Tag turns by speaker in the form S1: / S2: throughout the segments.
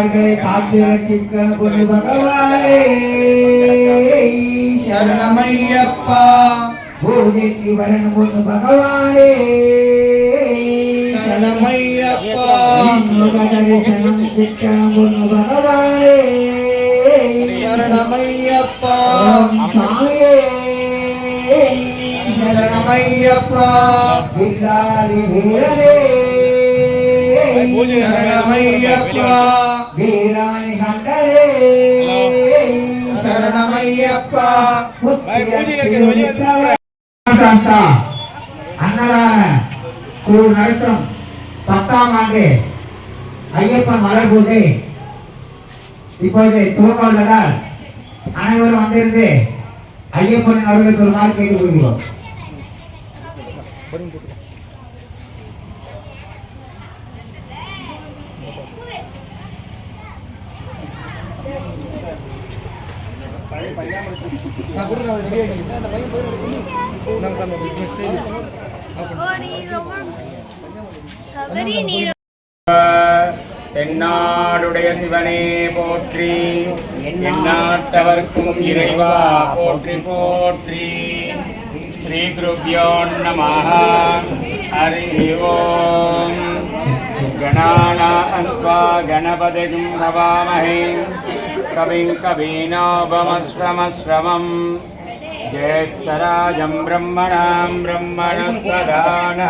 S1: அடியார்களை காத்து ரட்சிக்க குரு பகவானே
S2: சரணமையப்பா.
S1: பூஜைக்கு வரணும் குரு பகவானே
S2: சரணமையப்பா.
S1: தரிசனம் சிக்கணும் குரு பகவானே
S2: சரணமையப்பா.
S1: சாமியே
S2: சரணமையப்பா.
S1: வில்லாதி வீரரே
S2: சரணமையப்பா.
S1: வீராணி கண்டரே
S2: சரணமையப்பா.
S1: அன்னதான குழு நடத்தும் 10ஆம் ஆண்டு ஐயப்பன் மலர் பூஜை இப்பொழுது துவங்க உள்ளதால் அனைவரும் வந்திருந்து ஐயப்பனின் அவர்களுக்கு ஒரு நாள் கேட்டுக் கொள்கிறோம்.
S2: எந்நாடுடைய சிவனே போற்றி, எந்நாட்டவர்க்கும் இறைவா போற்றி போற்றி. ஸ்ரீ குருப்யோ நமः. ஹரி ஓம். கணாநாதம் த்வா கணபதிம் ஹவாமஹே. கவிம் கவீனாபமஸ்ரமஸ்ரவம். ஜேஷ்டராஜம் பிரம்மணாம் பிரம்மணஸ்பதான.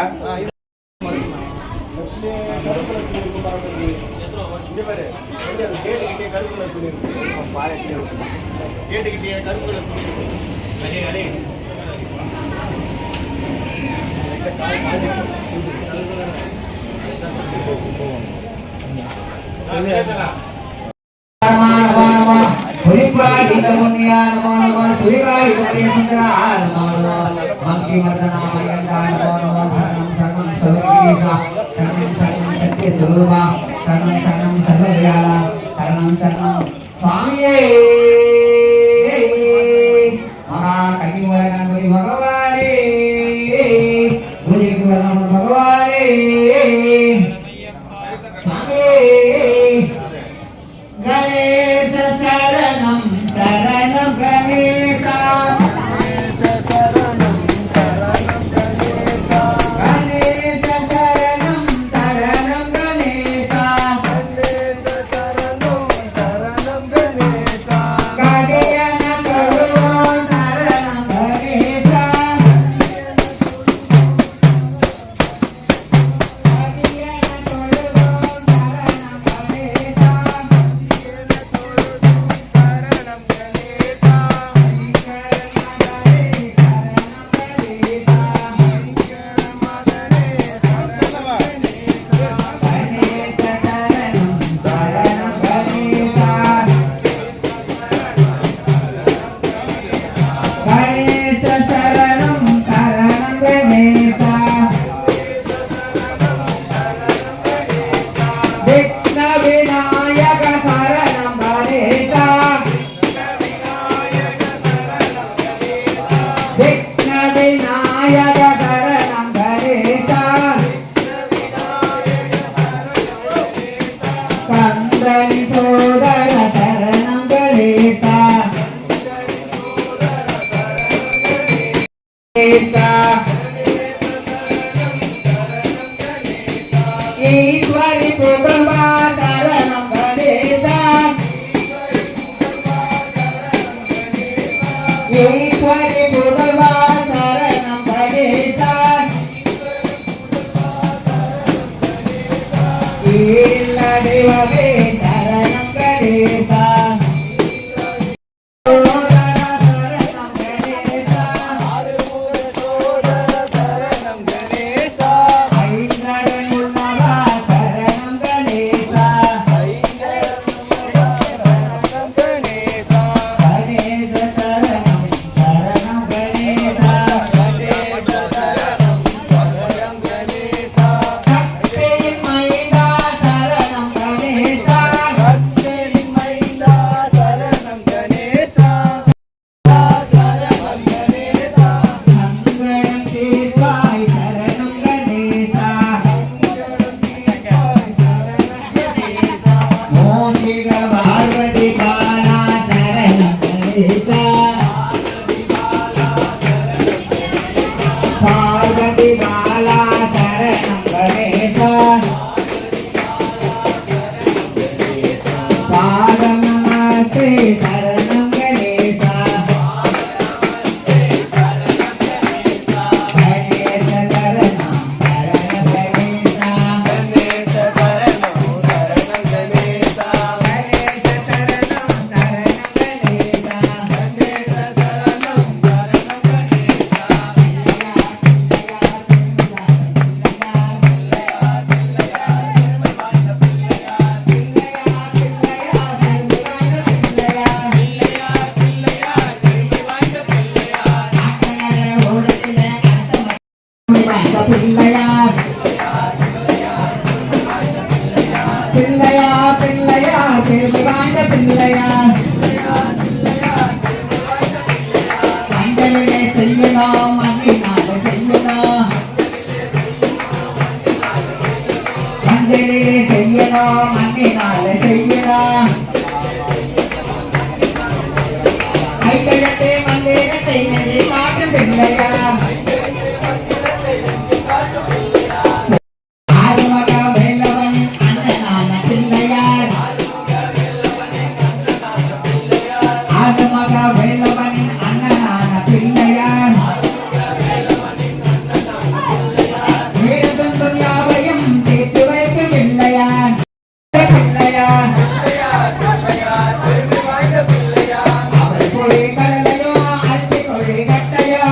S2: சுவாமியே மகா கன்னிவரகணபதி பகவானே பூஜைக்கு வரணும் பகவானே சுவாமியே கணேச சரணம் சரணம் கணேசா. ईश्वरी पुत्रवा शरणं गणेशा. ईश्वरी पुत्रवा शरणं गणेशा. ईलदेववे शरणं गणेशा. ஐந்தெழுத்தை காட்டும் பிள்ளையார் ஆறுமுக வேலவனின் அண்ணனான பிள்ளையார் ஆறுமுக வேலவனின் அண்ணனான பிள்ளையார் வீடு துன்பம் யாவையும் தீர்த்து வைக்கும் பிள்ளையார் பிள்ளையார் அவர் பொறி கடலையோ அரிசி கொடி கட்டையோ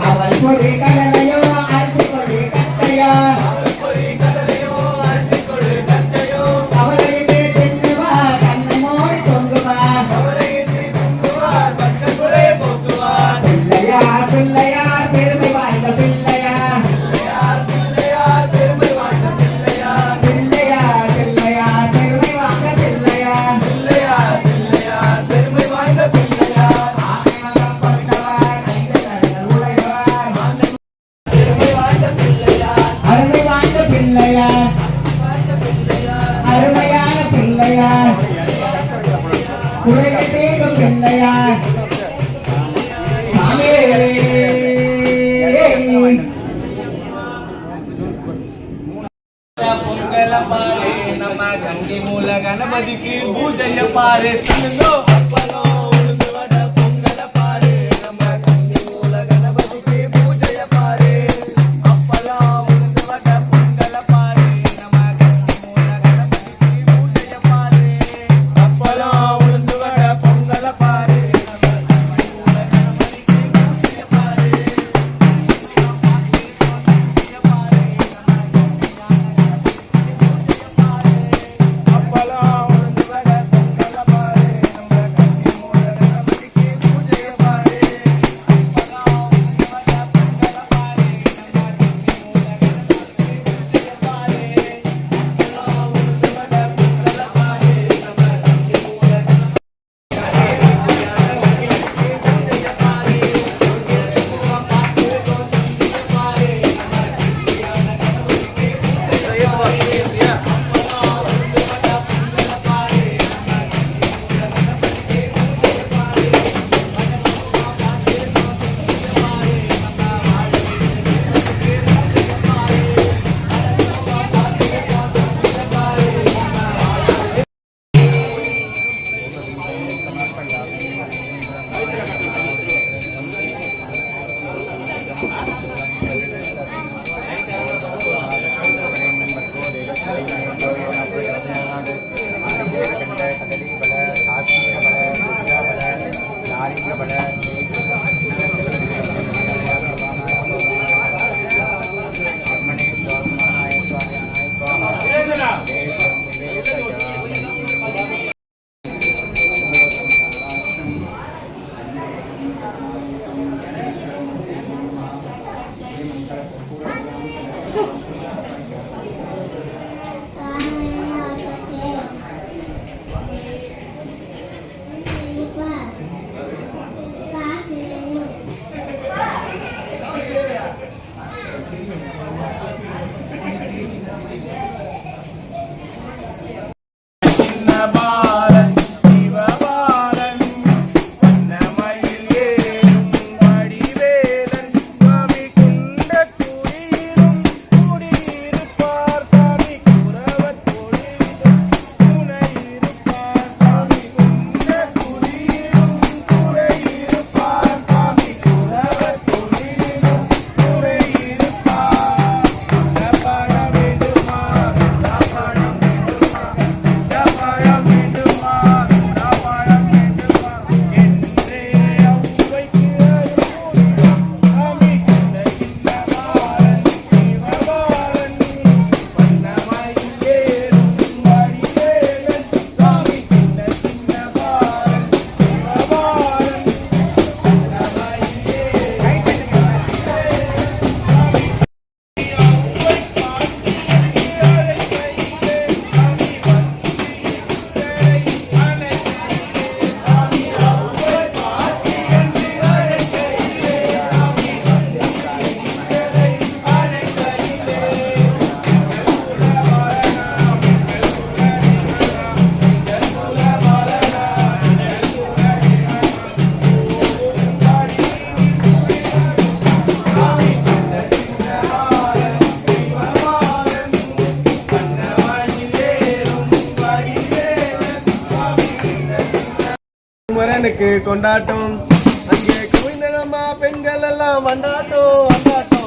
S2: அவர் பொறி கடலையோ அரிசி கொடி கட்டையோ அவரையிட்டு தின்னுவார் கண்ணை மூடி தொங்குவார் பிள்ளையார் பிள்ளையார் பெருமை வாய்ந்த பிள்ளையார் பிள்ளையார் பிள்ளையார் பெருமை வாய்ந்த பிள்ளையார் ஆனைமகம் கொண்டவர் ஐந்து கரங்கள் உடையவர் அருமை வாய்ந்த பிள்ளையார் அருமையான பிள்ளையார் குறைகள் தீர்க்கும் பிள்ளையார் சாமியே
S3: పొంగల పారే నమ్మ గంగి మూల గణపతికి పూజయ పారే తనులో అప్పలో ఉడువడ పొంగల పారే నమ్మ గంగి మూల గణపతికి పూజయ పారే అప్పలో ఉడువడ పొంగల పారే నమ్మ గంగి మూల గణపతికి పూజయ పారే అప్పలో ఉడువడ పొంగల పారే முருகனுக்கு கொண்டாட்டம் அங்கே குவிந்தனம்மா பெண்கள் எல்லாம் வண்டாட்டம் வண்டாட்டம்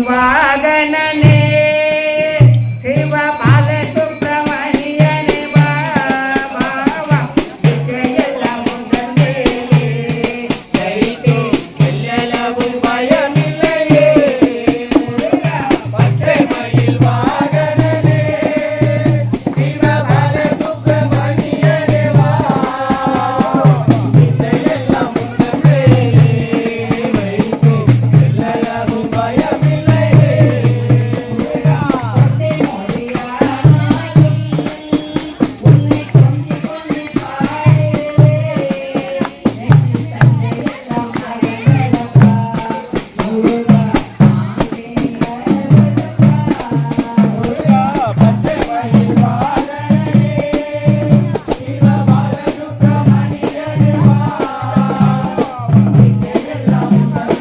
S2: வாகனனே சிவ பால சுப்பிரமணியனே பாபா எல்லாம் உந்தே தைத்தே எல்லவும் பயமில்லையே பச்சை மயில் வாகனனே சிவ பால சுப்பிரமணியனே எல்லாம் உந்தே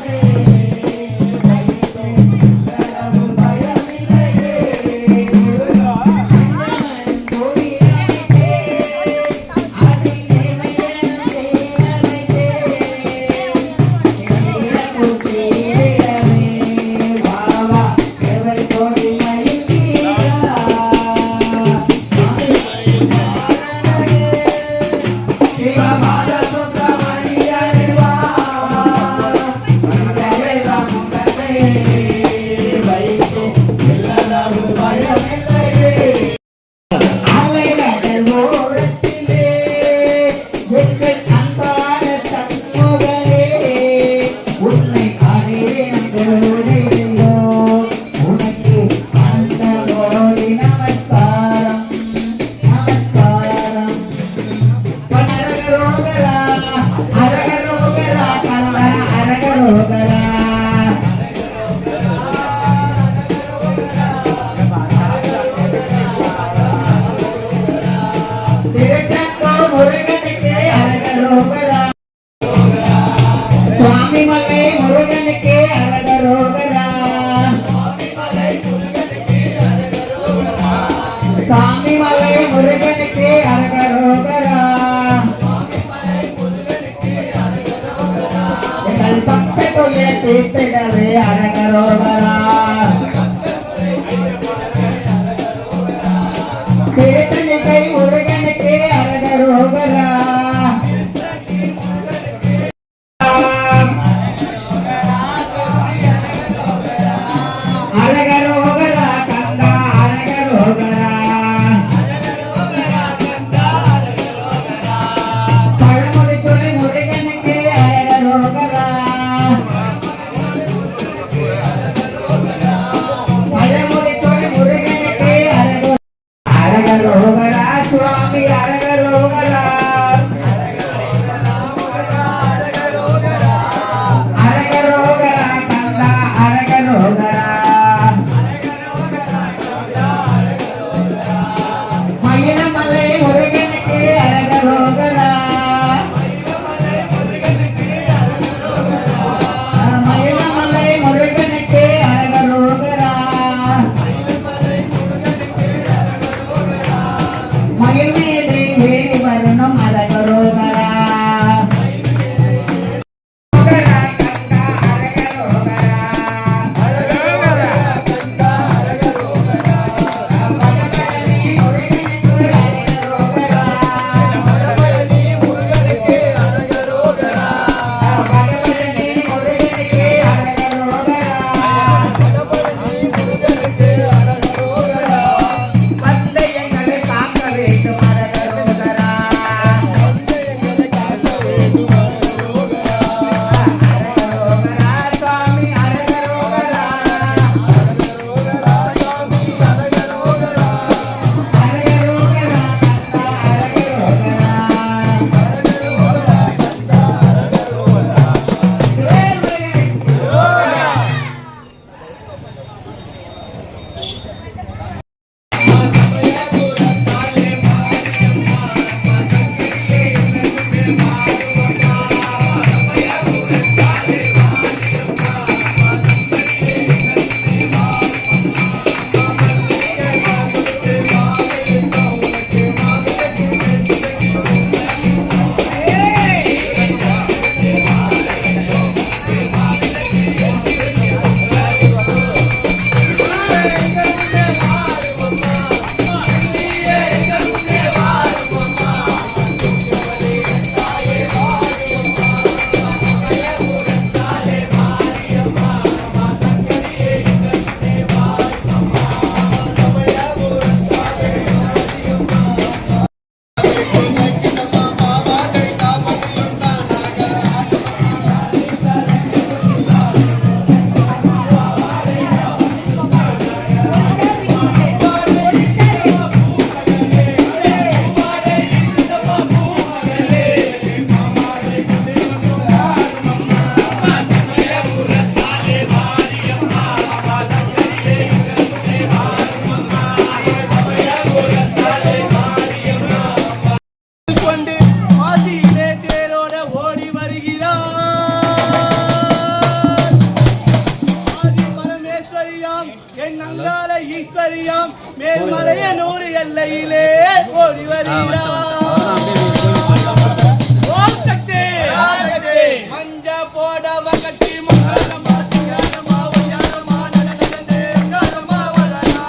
S2: எல்லவும் பயமில்லையே சுவாமி மலை முருகனுக்கு அரகரோகரா சாமி மலை முருகனுக்கு அரகரோகரா எங்கள் பக்கத்துள்ள தீர்த்திடவே அரகரோகரா திருத்தணிகை முருகனுக்கு அரகரோகரா பழமொழி சொல்லி முருகனுக்கு அரகரோகரா
S3: மேல்மலையனூர் எல்லையிலே ஓடி வருகிறார் ஓம் சக்தி மஞ்ச போட வகட்டி மங்களமா தியானமா வயானமா நடனதே கரமா வரலா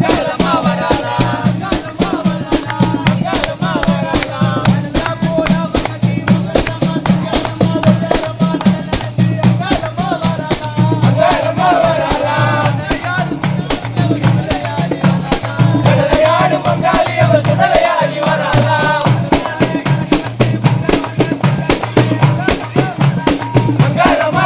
S3: கரமா வரலா கரமா வரலா கரமா வரலா மஞ்ச போட வகட்டி மங்களமா தியானமா வயானமா நடனதே கரமா வரலா கரமா வரலா கடலையாடு மங்காளி அவர் குடலையாடி வரலா மங்களமா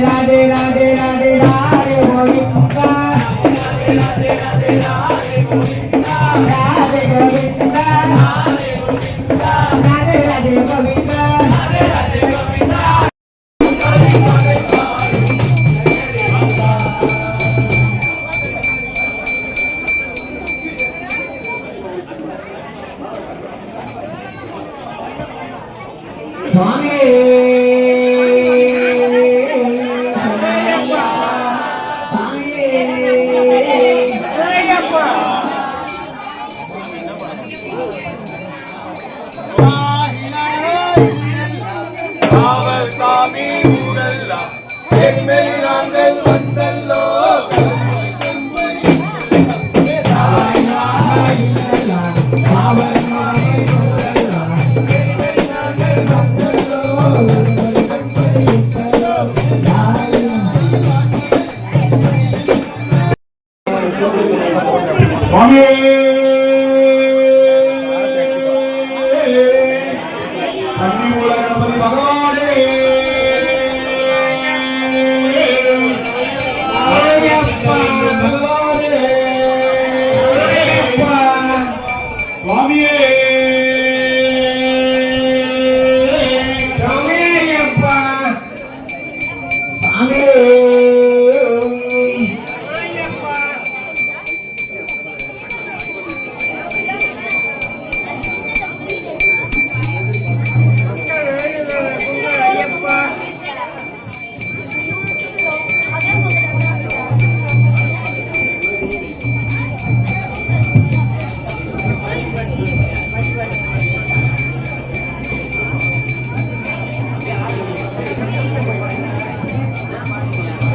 S2: ராதே ராதே ராதே ராதே கோவிந்தா ராதே கோவிந்தா ராதே ராதே கோவிந்தா சுவாமி
S3: காவல் சாமி ஊரெல்லாம் என்மேல் நாங்கள் வந்தல்லோ
S4: சுவாமி கன்னி மூல கணபதி பகவானே பகவானே சுவாமியே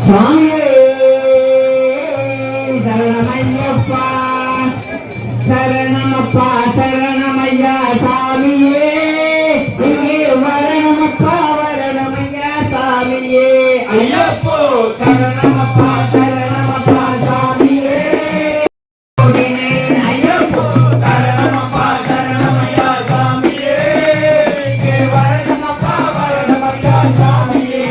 S2: சுவாமியே சரணமையப்பா சரணமப்பா சரணமையா சாமியே இங்கே வரணமப்பா வரணமையா சாமியே ஐயப்போ சரணமப்பா சரணமப்பா சாமியே ஐயப்போ சரணமப்பா சரணமையா சாமியே இங்கே வரணமப்பா வரணமையா சாமியே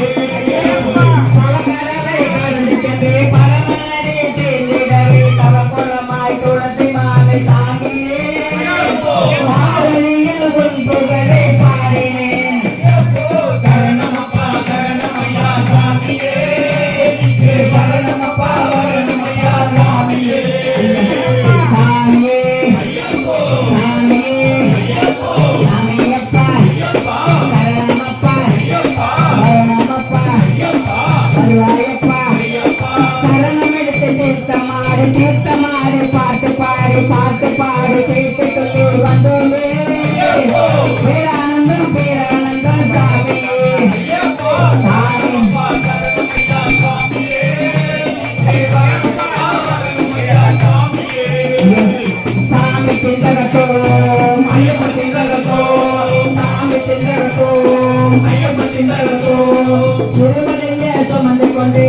S2: பாட்டு பாடு பாட்டு பாடு கேட்டு சொல்லி வந்தோமே பேரானந்தம் பேரானந்தம் சாமி திண்டகத்தோ ஐயப்ப திண்டகத்தோ சாமி திண்டகத்தோ ஐயப்ப திண்டகத்தோ திருமலையே சுமந்து கொண்டு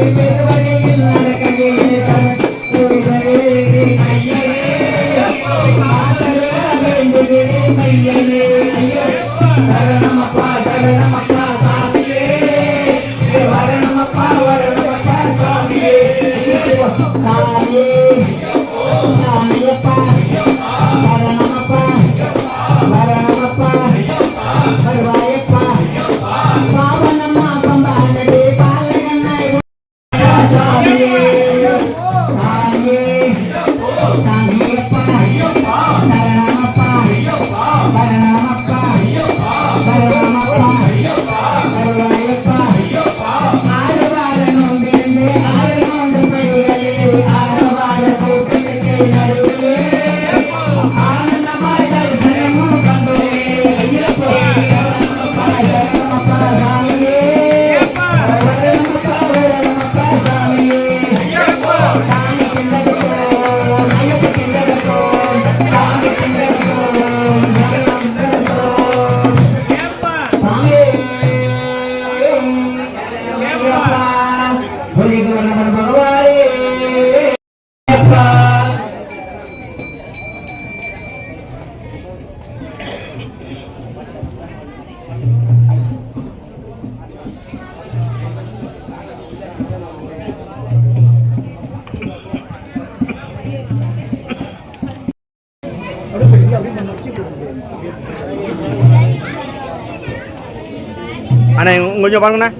S3: கொஞ்சம் பாருங்கண்ணா.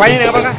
S3: பையன் எங்க பாருங்க.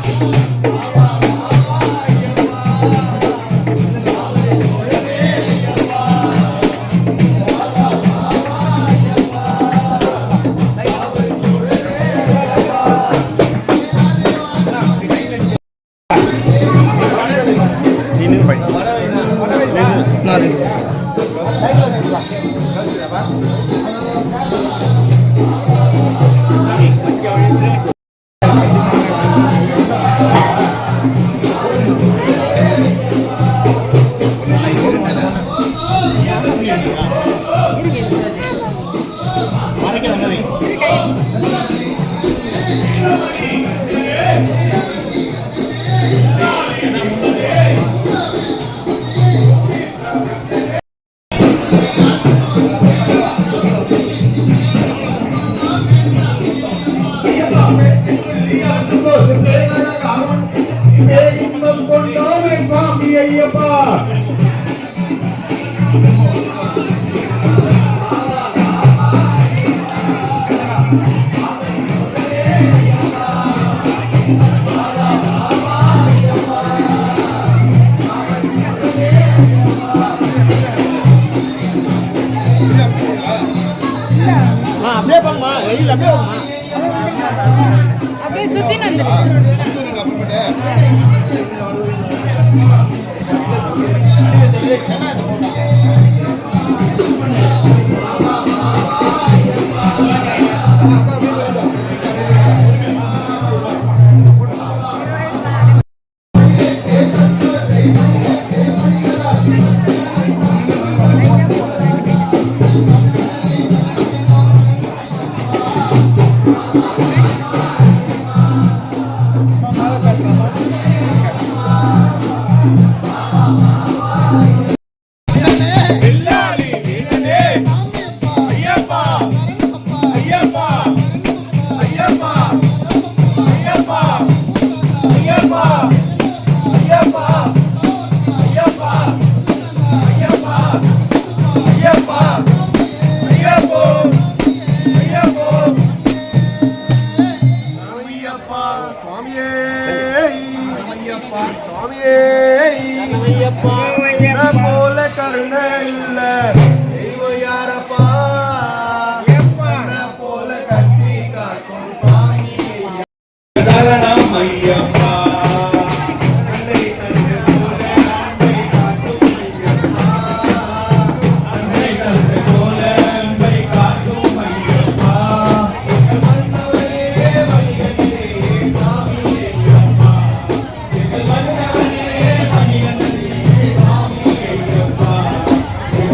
S3: அப்படியே போங்கம்மா, வெளியில் அப்படியே போங்கம்மா.
S5: அப்படியே சுத்தி வந்து
S3: போல கருணை இல்ல தெய்வம் யாரப்பா போல கட்டி காக்கும் சாமி சரணம் ஐயப்பா.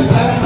S2: Thank you.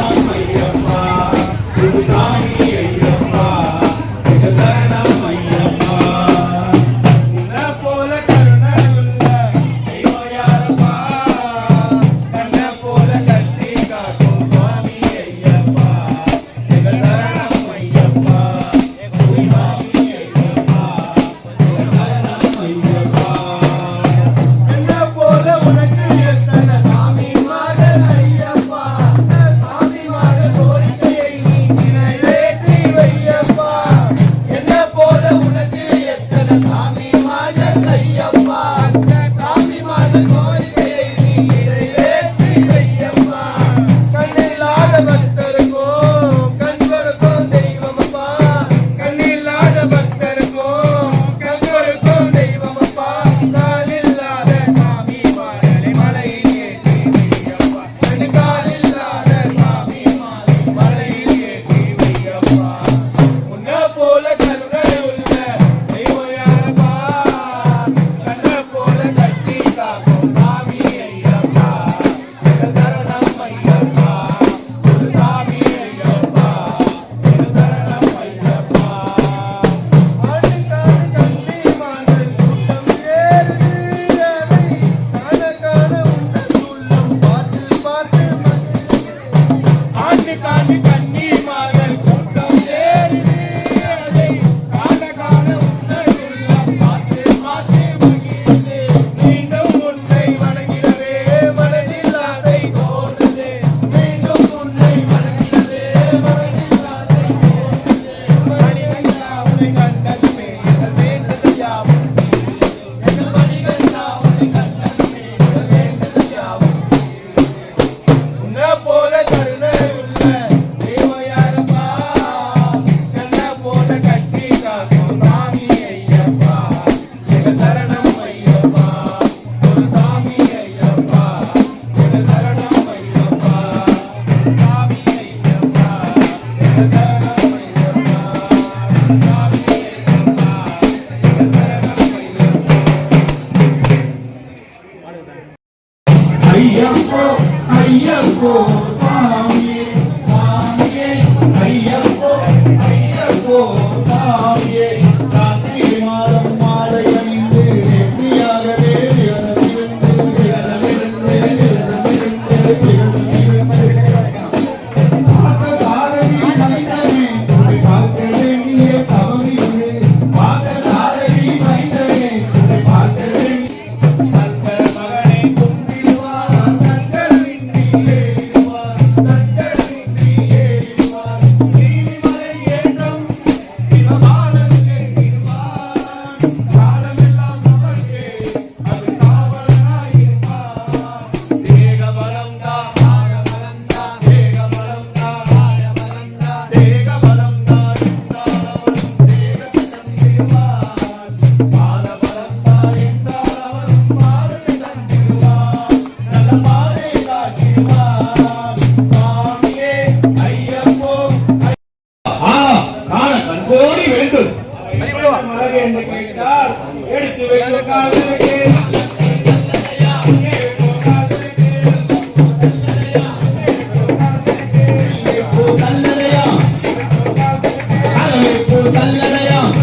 S3: கல்லடையாம்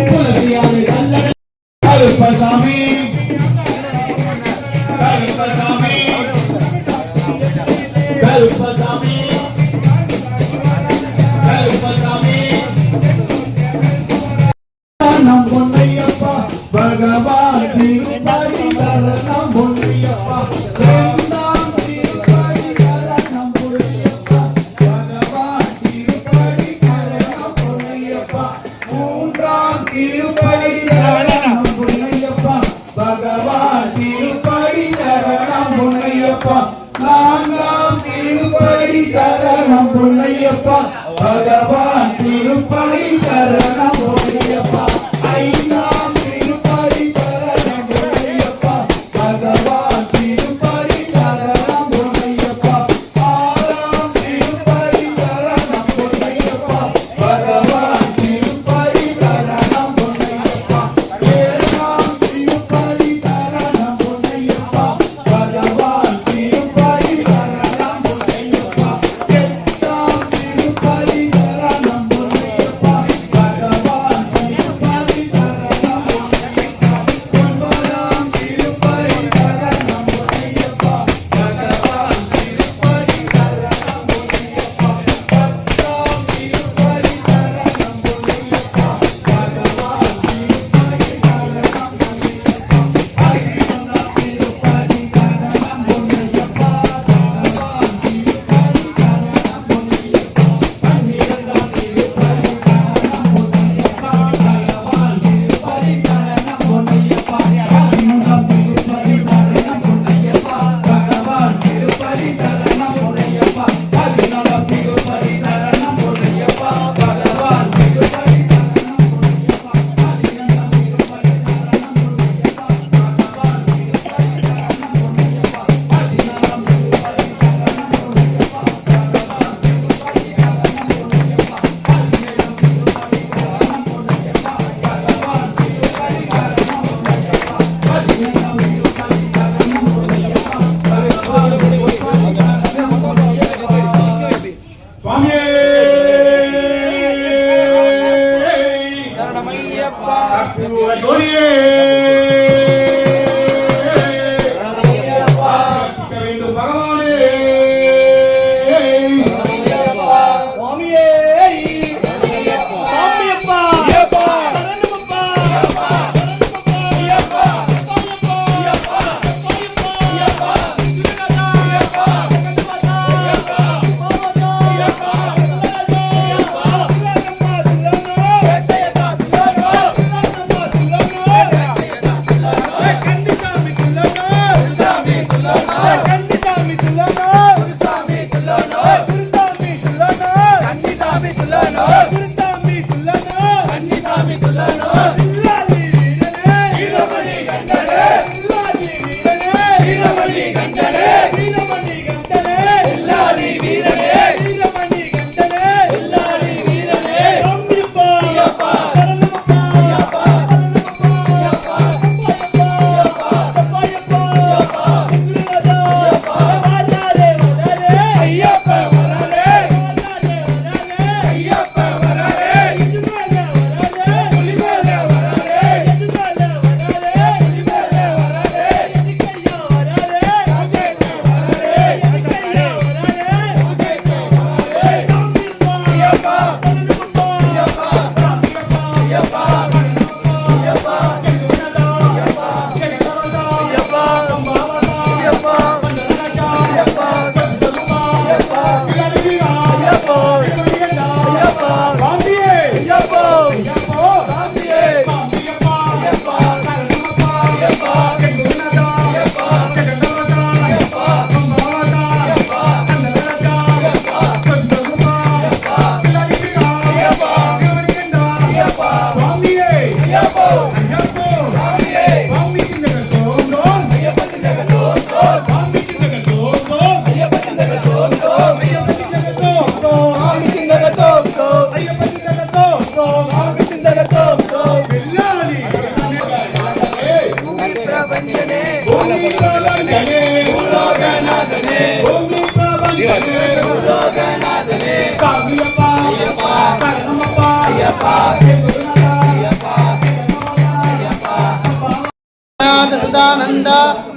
S3: குலத்தியாறு கல்லடை கருப்பசாமி கருப்பசாமி கருப்பசாமி கருப்பசாமி நம் பொன்னையப்பா பகவான் திருப்பதி சரணம் பொன்னையப்பா இரண்டாம் திருப்பதி சரணம் பொன்னையப்பா பகவான் திருப்பதி சரணம் பொன்னையப்பா மூன்றாம் திருப்பதி சரணம் பொன்னையப்பா பகவான் திருப்பதி சரணம் பொன்னையப்பா நான்காம் திருப்பதி சரணம் பொன்னையப்பா பகவான் திருப்பதி சரணம் பொன்னையப்பா ஐந்தாம் திருப்பதி சரணம் பொன்னையப்பா பகவான் திருப்பதி சரணம் பொன்னையப்பா ஆறாம் திருப்பதி சரணம் பொன்னையப்பா பகவான் திருப்பதி சரணம் பொன்னையப்பா ஏழாம் திருப்பதி சரணம் பொன்னையப்பா பகவான் திருப்பதி சரணம் பொன்னையப்பா எட்டாம் திருப்பதி சரணம் பொன்னையப்பா பகவான் திருப்பதி சரணம் பொன்னையப்பா ஒன்பதாம் திருப்பதி சரணம் பொன்னையப்பா பகவான் திருப்பதி சரணம் பொன்னையப்பா பத்தாம் திருப்பதி சரணம் பொன்னையப்பா பகவான் திருப்பதி சரணம் பொன்னையப்பா பதினொன்றாம் திருப்பதி சரணம் பொன்னையப்பா பகவான் திருப்பதி சரணம் பொன்னையப்பா பன்னிரண்டாம் திருப்பதி சரணம் பொன்னையப்பா பகவான் திருப்பதி சரணம் பொன்னையப்பா பதிமூன்றாம் திருப்பதி சரணம் பொன்னையப்பா பகவான் திருப்பதி சரணம் பொன்னையப்பா பதினாலாம் திருப்பதி சரணம் பொன்னையப்பா பகவான் திருப்பதி சரணம் பொன்னையப்பா பதினைந்தாம் திருப்பதி சரணம் பொன்னையப்பா பகவான் திருப்பதி சரணம் பொன்னையப்பா பதினாறாம் திருப்பதி சரணம் பொன்னையப்பா பகவான் திருப்பதி சரணம் பொன்னையப்பா பதினேழாம் திருப்பதி சரணம் பொன்னையப்பா பகவான் திருப்பதி சரணம் பொன்னையப்பா பதினெட்டாம் திருப்பதி சரணம் பொன்னையப்பா பகவான் திருப்பதி சரணம் பொன்னையப்பா
S4: சுவாமியே
S3: சரணமையப்பா
S4: கற்பூர ஜோதியே
S3: சரணமையப்பா
S4: ரட்சிக்க வேண்டும் பகவானே
S3: சுவாமியே சாமியப்பா சரணமப்பா
S4: சாமியப்பா சரணமப்பா
S5: सदानंद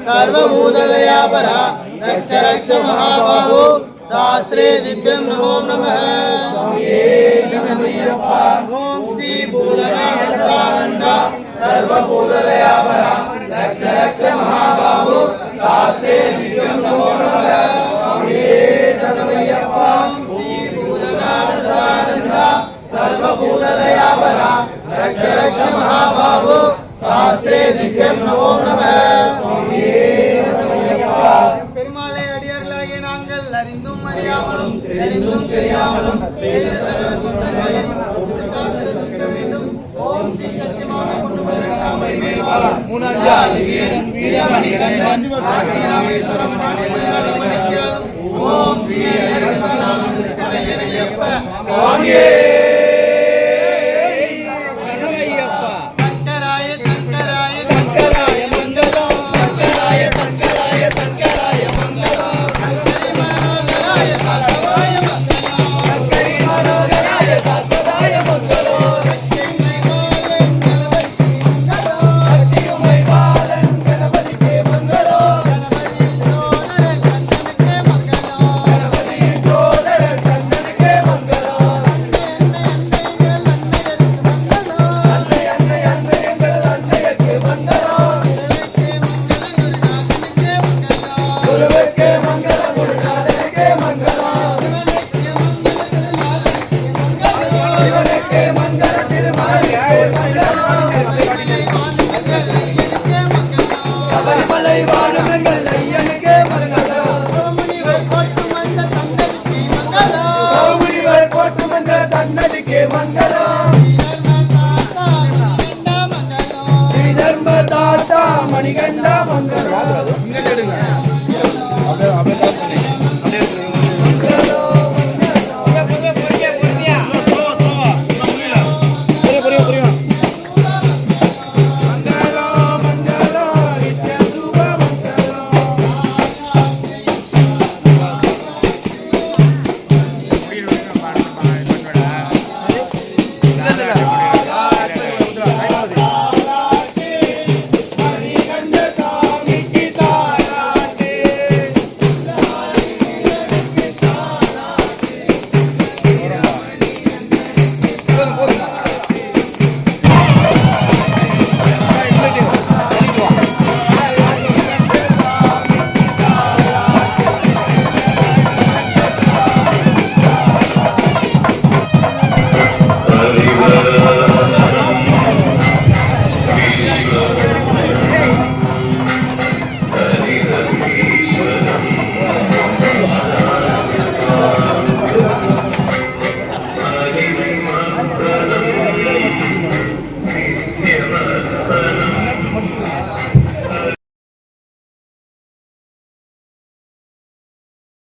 S5: सर्वभूतदयापरा रक्ष रक्ष महाबाहो शास्त्रे दिव्यं नमो नमः ओम श्री भूतनाथ सदानंद सर्वभूतदयापरा रक्ष रक्ष महाबाहो शास्त्रे दिव्यं नमो नमः श्री भूतनाथ सदानंद सर्वभूतदयापरा रक्ष रक्ष महाबाहो शास्त्रे दिव्यं नमो नमः பெருமாளை அடியார்களாகிய நாங்கள் அறிந்தும் அறியாமலும் தெரிந்தும் தெரியாமலும் செய்த சகல குற்றங்களையும் பொறுத்துக் வேண்டும். ஓம் ஸ்ரீ சத்தியமான கொண்டு ஓம் ஸ்ரீ சுவாமியே